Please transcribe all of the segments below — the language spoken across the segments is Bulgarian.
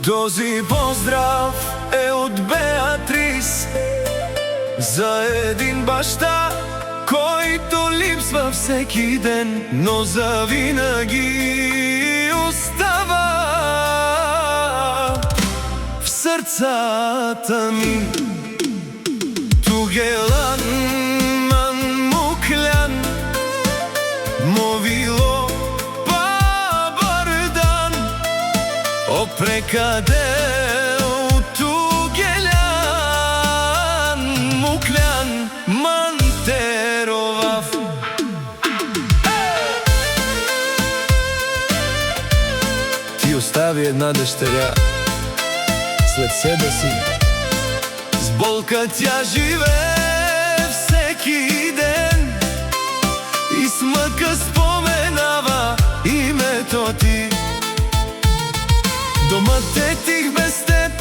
Този поздрав е от Беатрис за един баща, който липсва всеки ден, но завинаги остава в сърцата ми. Тугелан ман муклян мовило пабардан опрекадел тугелян муклян мантеровав. Ти остави една дъщеря след себе си. С болка тя живее всеки ден и с мъка споменава името ти. Домът е тих без теб,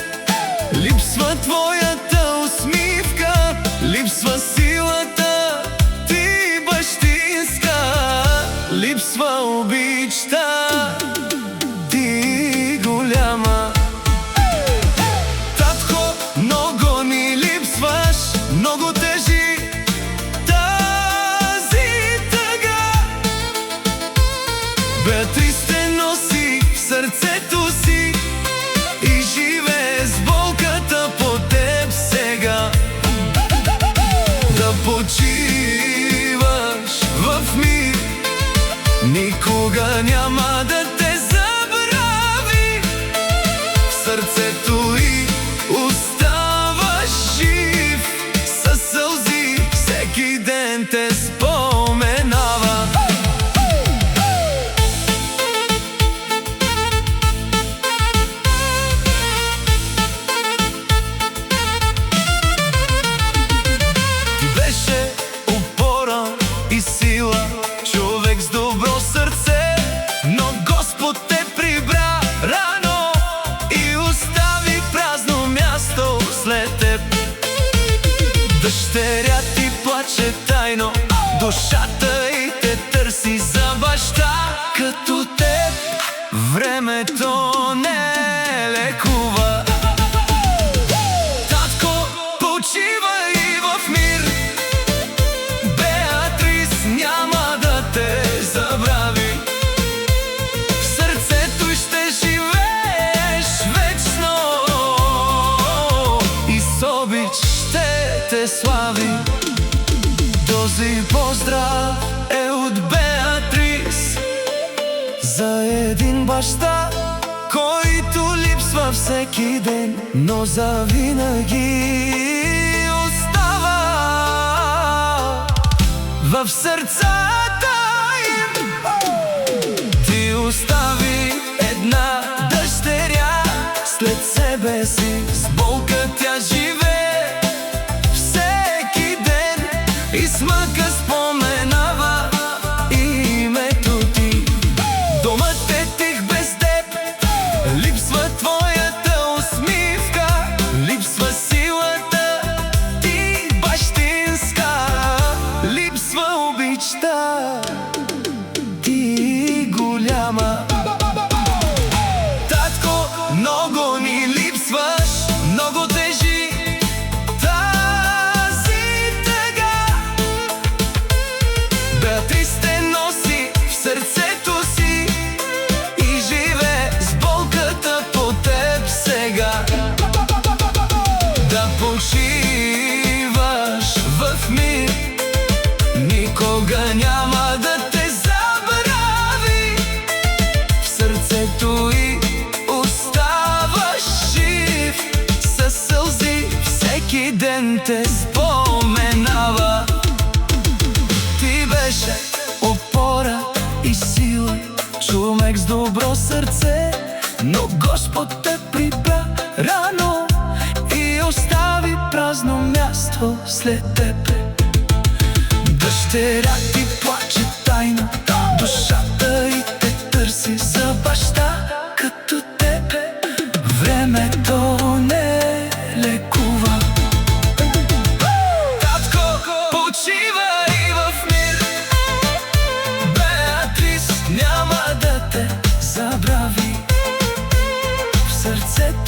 липсва твоята усмивка, липсва силата ти бащинска, липсва обичта ти голяма. Татко, много ни липсваш, много тежи тази тъга. Беатрис те носи в сърцето си и живее с болката по теб сега. Да почиваш в мир, никога няма да те забрави. В сърцето й оставаш жив, със сълзи всеки ден те споменава. Беше опора и сила, човек с добро сърце, но Господ те прибра рано и остави празно място след теб. Дъщеря ти плаче тайно, душата й те търси за баща като теб. Времето не лекува. Татко, почивай в мир, Беатрис няма да те забрави. В сърцето й ще живееш вечно и с обич ще те слави. Този поздрав е от Беатрис за един баща, който липсва всеки ден, но завинаги остава в сърцата им. Ти остави една дъщеря след себе си, с болка тя живее всеки ден и с мъка споменава името ти. Домът е тих без теб, липсва твоята усмивка, липсва силата ти бащинска, липсва обичта ти голяма. Татко, много ни липсваш, много тежи тази тъга. Беатрис те носи в сърцето си и живее с болката по теб сега. Да почиваш в мир, никога няма да те забрави. В сърцето й оставаш жив, със сълзи всеки ден те споменава. Ти беше опора и сила, човек с добро сърце, но Господ те прибра рано и остави празно място след теб. Дъщеря ти плаче тайно, душата й те търси за баща като теб. Времето не лекува. Татко, почивай в мир, Беатрис няма да те забрави. В сърцето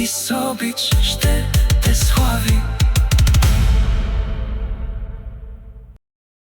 собич ще